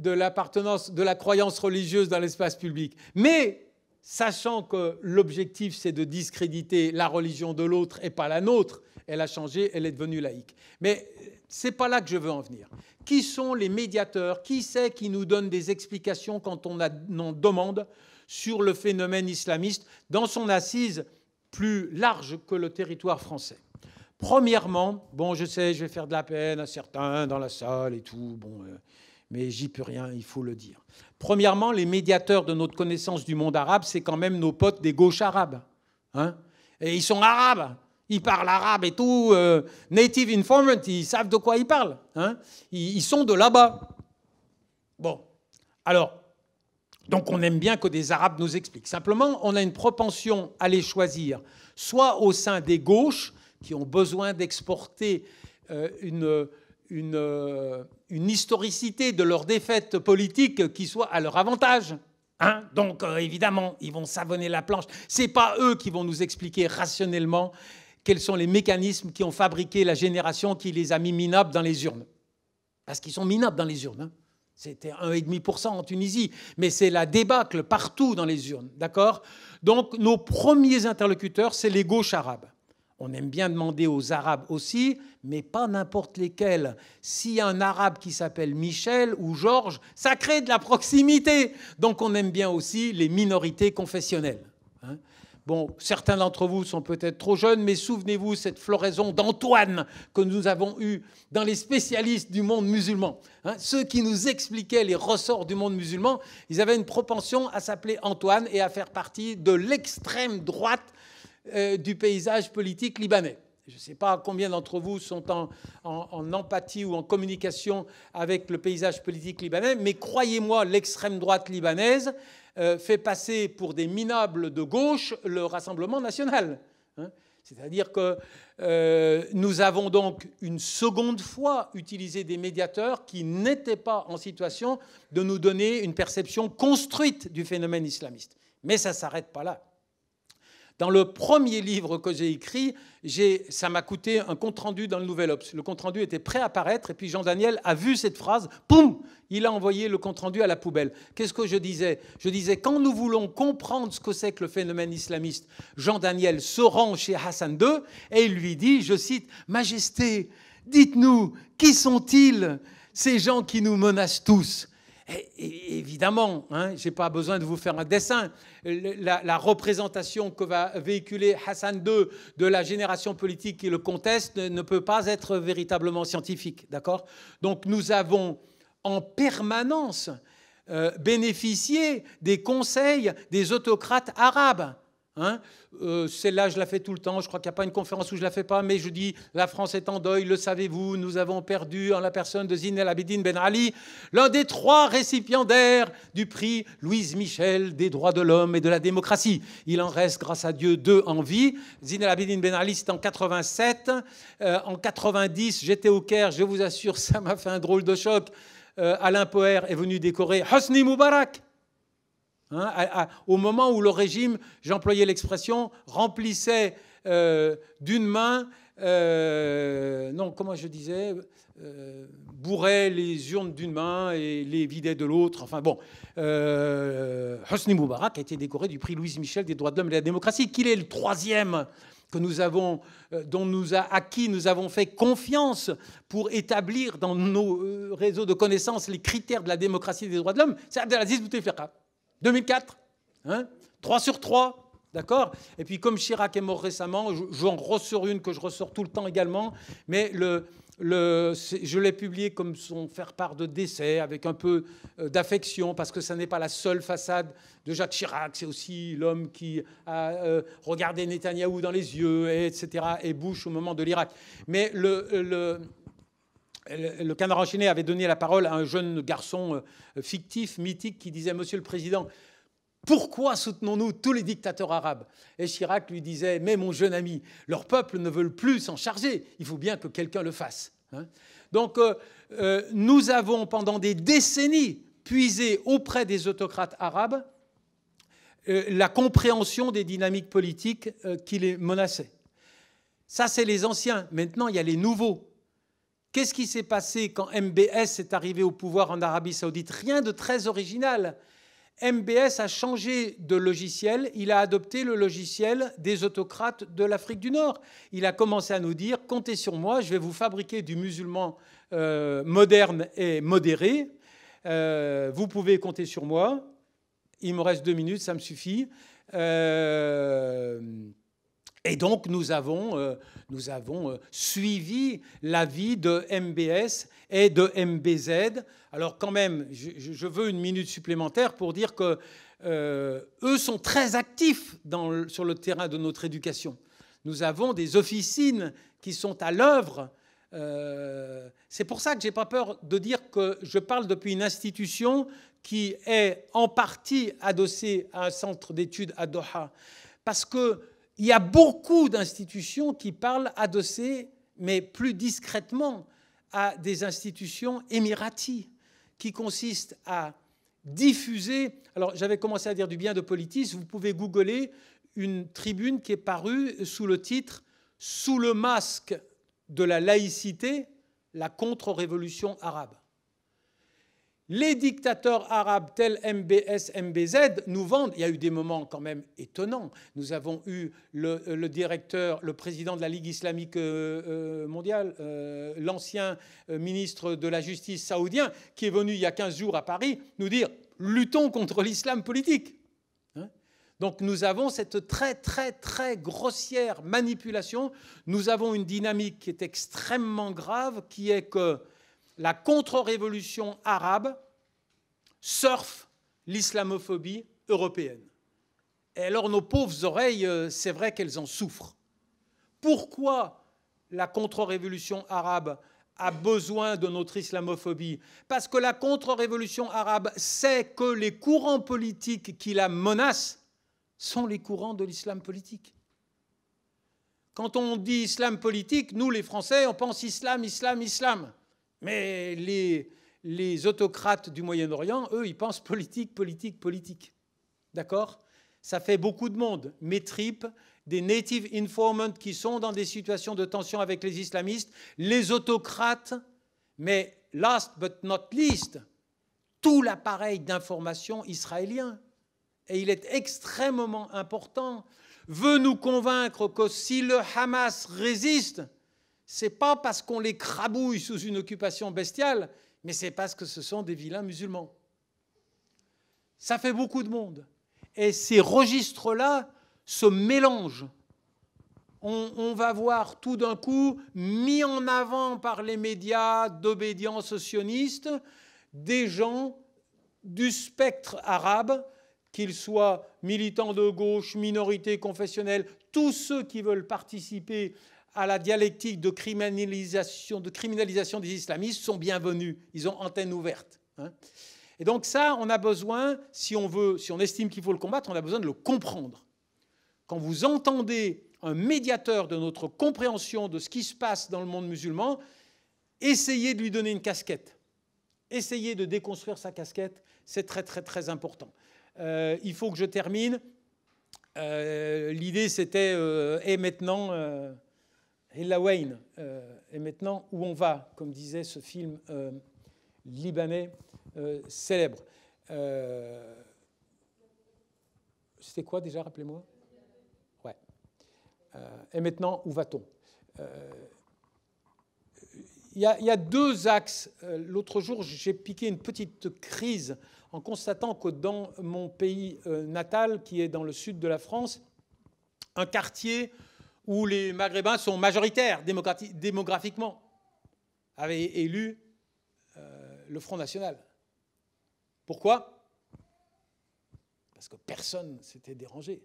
l'appartenance, de la croyance religieuse dans l'espace public. Mais, sachant que l'objectif, c'est de discréditer la religion de l'autre et pas la nôtre, elle a changé, elle est devenue laïque. Mais ce n'est pas là que je veux en venir. Qui sont les médiateurs? Qui c'est qui nous donne des explications quand on en demande sur le phénomène islamiste dans son assise plus large que le territoire français? Premièrement, bon, je sais, je vais faire de la peine à certains dans la salle et tout, bon, mais j'y peux rien, il faut le dire. Premièrement, les médiateurs de notre connaissance du monde arabe, c'est quand même nos potes des gauches arabes. Et ils sont arabes, ils parlent arabe et tout, native informant, ils savent de quoi ils parlent. Ils sont de là-bas. Bon, alors, donc on aime bien que des arabes nous expliquent. Simplement, on a une propension à les choisir, soit au sein des gauches, qui ont besoin d'exporter une historicité de leur défaite politique qui soit à leur avantage. Donc, évidemment, ils vont savonner la planche. Ce n'est pas eux qui vont nous expliquer rationnellement quels sont les mécanismes qui ont fabriqué la génération qui les a mis minables dans les urnes. Parce qu'ils sont minables dans les urnes. C'était 1,5% en Tunisie. Mais c'est la débâcle partout dans les urnes. D'accord ? Donc, nos premiers interlocuteurs, c'est les gauches arabes. On aime bien demander aux Arabes aussi, mais pas n'importe lesquels. S'il y a un Arabe qui s'appelle Michel ou Georges, ça crée de la proximité. Donc on aime bien aussi les minorités confessionnelles. Bon, certains d'entre vous sont peut-être trop jeunes, mais souvenez-vous cette floraison d'Antoine que nous avons eue dans les spécialistes du monde musulman. Ceux qui nous expliquaient les ressorts du monde musulman, ils avaient une propension à s'appeler Antoine et à faire partie de l'extrême droite du paysage politique libanais. Je ne sais pas combien d'entre vous sont en empathie ou en communication avec le paysage politique libanais, mais croyez-moi, l'extrême droite libanaise fait passer pour des minables de gauche le Rassemblement national. C'est-à-dire que nous avons donc une seconde fois utilisé des médiateurs qui n'étaient pas en situation de nous donner une perception construite du phénomène islamiste. Mais ça ne s'arrête pas là. Dans le premier livre que j'ai écrit, ça m'a coûté un compte-rendu dans le Nouvel Obs. Le compte-rendu était prêt à paraître, et puis Jean Daniel a vu cette phrase, poum, il a envoyé le compte-rendu à la poubelle. Qu'est-ce que je disais? Je disais, quand nous voulons comprendre ce que c'est que le phénomène islamiste, Jean Daniel se rend chez Hassan II, et il lui dit, je cite, « Majesté, dites-nous, qui sont-ils, ces gens qui nous menacent tous ?» Et évidemment, hein, je n'ai pas besoin de vous faire un dessin. La représentation que va véhiculer Hassan II de la génération politique qui le conteste ne peut pas être véritablement scientifique. D'accord ? Donc nous avons en permanence bénéficié des conseils des autocrates arabes. Hein, celle-là, je la fais tout le temps. Je crois qu'il n'y a pas une conférence où je ne la fais pas, mais je dis la France est en deuil, le savez-vous, nous avons perdu en la personne de Zine El Abidine Ben Ali, l'un des 3 récipiendaires du prix Louise Michel des droits de l'homme et de la démocratie. Il en reste, grâce à Dieu, 2 en vie. Zine El Abidine Ben Ali, c'était en 87. En 90, j'étais au Caire, je vous assure, ça m'a fait un drôle de choc. Alain Poher est venu décorer Hosni Moubarak. Hein, au moment où le régime, j'employais l'expression, remplissait d'une main, non, comment je disais, bourrait les urnes d'une main et les vidait de l'autre. Enfin bon, Hosni Moubarak a été décoré du prix Louise Michel des droits de l'homme et de la démocratie, qu'il est le 3e que nous avons, à qui nous avons fait confiance pour établir dans nos réseaux de connaissances les critères de la démocratie et des droits de l'homme, c'est Abdelaziz Bouteflika. 2004, hein, 3 sur 3, d'accord. Et puis comme Chirac est mort récemment, j'en ressors une que je ressors tout le temps également, mais je l'ai publié comme son faire-part de décès, avec un peu d'affection, parce que ça n'est pas la seule façade de Jacques Chirac, c'est aussi l'homme qui a regardé Netanyahou dans les yeux, etc., et Bush au moment de l'Irak. Mais le Canard enchaîné avait donné la parole à un jeune garçon fictif, mythique, qui disait « Monsieur le Président, pourquoi soutenons-nous tous les dictateurs arabes ?» Et Chirac lui disait « Mais mon jeune ami, leurs peuples ne veulent plus s'en charger. Il faut bien que quelqu'un le fasse. Hein » Donc nous avons pendant des décennies puisé auprès des autocrates arabes la compréhension des dynamiques politiques qui les menaçaient. Ça, c'est les anciens. Maintenant, il y a les nouveaux. Qu'est-ce qui s'est passé quand MBS est arrivé au pouvoir en Arabie Saoudite? Rien de très original. MBS a changé de logiciel. Il a adopté le logiciel des autocrates de l'Afrique du Nord. Il a commencé à nous dire « Comptez sur moi, je vais vous fabriquer du musulman moderne et modéré. Vous pouvez compter sur moi. Il me reste 2 minutes, ça me suffit. » Et donc, nous avons suivi l'avis de MBS et de MBZ. Alors, quand même, je veux une minute supplémentaire pour dire que eux sont très actifs sur le terrain de notre éducation. Nous avons des officines qui sont à l'œuvre. C'est pour ça que je n'ai pas peur de dire que je parle depuis une institution qui est en partie adossée à un centre d'études à Doha. Parce que il y a beaucoup d'institutions qui parlent adossées, mais plus discrètement, à des institutions émiraties, qui consistent à diffuser... Alors, j'avais commencé à dire du bien de Politis. Vous pouvez googler une tribune qui est parue sous le titre « Sous le masque de la laïcité, la contre-révolution arabe ». Les dictateurs arabes tels MBS, MBZ nous vendent. Il y a eu des moments quand même étonnants. Nous avons eu le directeur, le président de la Ligue islamique mondiale, l'ancien ministre de la Justice saoudien, qui est venu il y a 15 jours à Paris nous dire « luttons contre l'islam politique ». Donc nous avons cette très, très, très grossière manipulation. Nous avons une dynamique qui est extrêmement grave, qui est que la contre-révolution arabe surfe l'islamophobie européenne. Et alors nos pauvres oreilles, c'est vrai qu'elles en souffrent. Pourquoi la contre-révolution arabe a besoin de notre islamophobie? Parce que la contre-révolution arabe sait que les courants politiques qui la menacent sont les courants de l'islam politique. Quand on dit islam politique, nous les Français, on pense islam, islam, islam. Mais les autocrates du Moyen-Orient, eux, ils pensent politique, politique, politique. D'accord ? Ça fait beaucoup de monde. Mes tripes, des native informants qui sont dans des situations de tension avec les islamistes, les autocrates, mais last but not least, tout l'appareil d'information israélien. Et il est extrêmement important, veut nous convaincre que si le Hamas résiste, ce n'est pas parce qu'on les crabouille sous une occupation bestiale, mais c'est parce que ce sont des vilains musulmans. Ça fait beaucoup de monde. Et ces registres-là se mélangent. On va voir tout d'un coup, mis en avant par les médias d'obédience sioniste, des gens du spectre arabe, qu'ils soient militants de gauche, minorités confessionnelles, tous ceux qui veulent participer à la dialectique de criminalisation des islamistes sont bienvenus. Ils ont antenne ouverte. Et donc ça, on a besoin, si on estime qu'il faut le combattre, on a besoin de le comprendre. Quand vous entendez un médiateur de notre compréhension de ce qui se passe dans le monde musulman, essayez de lui donner une casquette. Essayez de déconstruire sa casquette, c'est très, très, très important. Il faut que je termine. L'idée, c'était, et maintenant, Hilla Wayne, et maintenant, où on va, comme disait ce film libanais célèbre. C'était quoi déjà, rappelez-moi? Ouais. Et maintenant, où va-t-on? Il y a deux axes. L'autre jour, j'ai piqué une petite crise en constatant que dans mon pays natal, qui est dans le sud de la France, un quartier où les Maghrébins sont majoritaires démographiquement, avait élu le Front National. Pourquoi? Parce que personne ne s'était dérangé.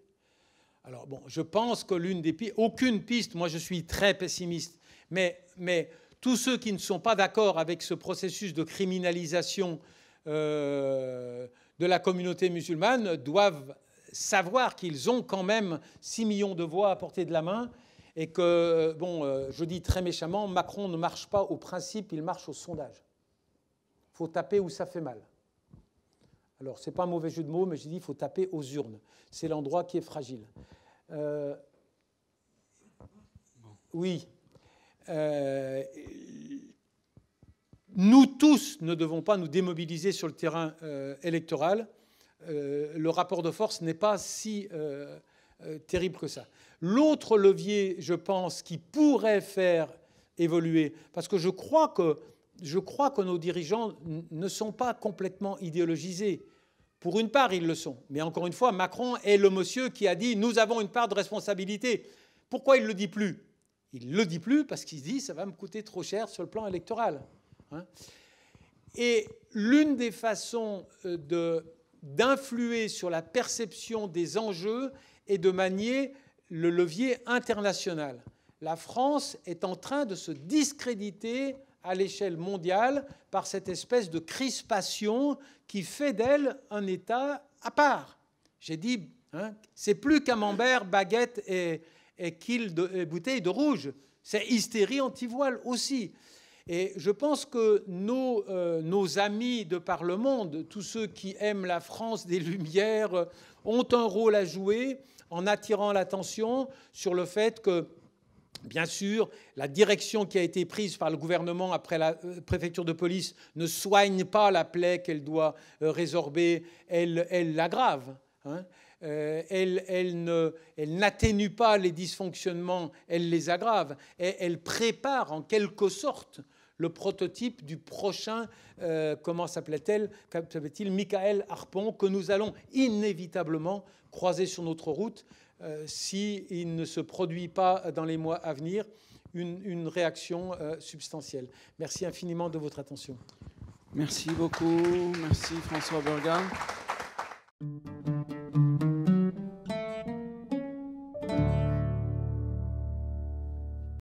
Alors bon, je pense que l'une des pistes, aucune piste, moi je suis très pessimiste, mais tous ceux qui ne sont pas d'accord avec ce processus de criminalisation de la communauté musulmane doivent savoir qu'ils ont quand même 6 millions de voix à portée de la main et que, bon, je dis très méchamment, Macron ne marche pas au principe, il marche au sondage. Il faut taper où ça fait mal. Alors, ce n'est pas un mauvais jeu de mots, mais je dis qu'il faut taper aux urnes. C'est l'endroit qui est fragile. Oui. Nous tous ne devons pas nous démobiliser sur le terrain électoral. Le rapport de force n'est pas si terrible que ça. L'autre levier, je pense, qui pourrait faire évoluer, parce que je crois que nos dirigeants ne sont pas complètement idéologisés. Pour une part, ils le sont. Mais encore une fois, Macron est le monsieur qui a dit « nous avons une part de responsabilité ». Pourquoi il ne le dit plus? Il ne le dit plus parce qu'il se dit « ça va me coûter trop cher sur le plan électoral ». Et l'une des façons d'influer sur la perception des enjeux est de manier le levier international. La France est en train de se discréditer à l'échelle mondiale par cette espèce de crispation qui fait d'elle un État à part. J'ai dit, c'est plus camembert, baguette et bouteille de rouge. C'est hystérie anti-voile aussi. Et je pense que nos amis de par le monde, tous ceux qui aiment la France des Lumières, ont un rôle à jouer en attirant l'attention sur le fait que, bien sûr, la direction qui a été prise par le gouvernement après la préfecture de police ne soigne pas la plaie qu'elle doit résorber, elle l'aggrave. Elle n'atténue pas les dysfonctionnements, elle les aggrave. Et elle prépare en quelque sorte le prototype du prochain, comment s'appelait-il, Michael Harpon, que nous allons inévitablement croiser sur notre route s'il ne se produit pas dans les mois à venir une réaction substantielle. Merci infiniment de votre attention. Merci beaucoup. Merci François Burga.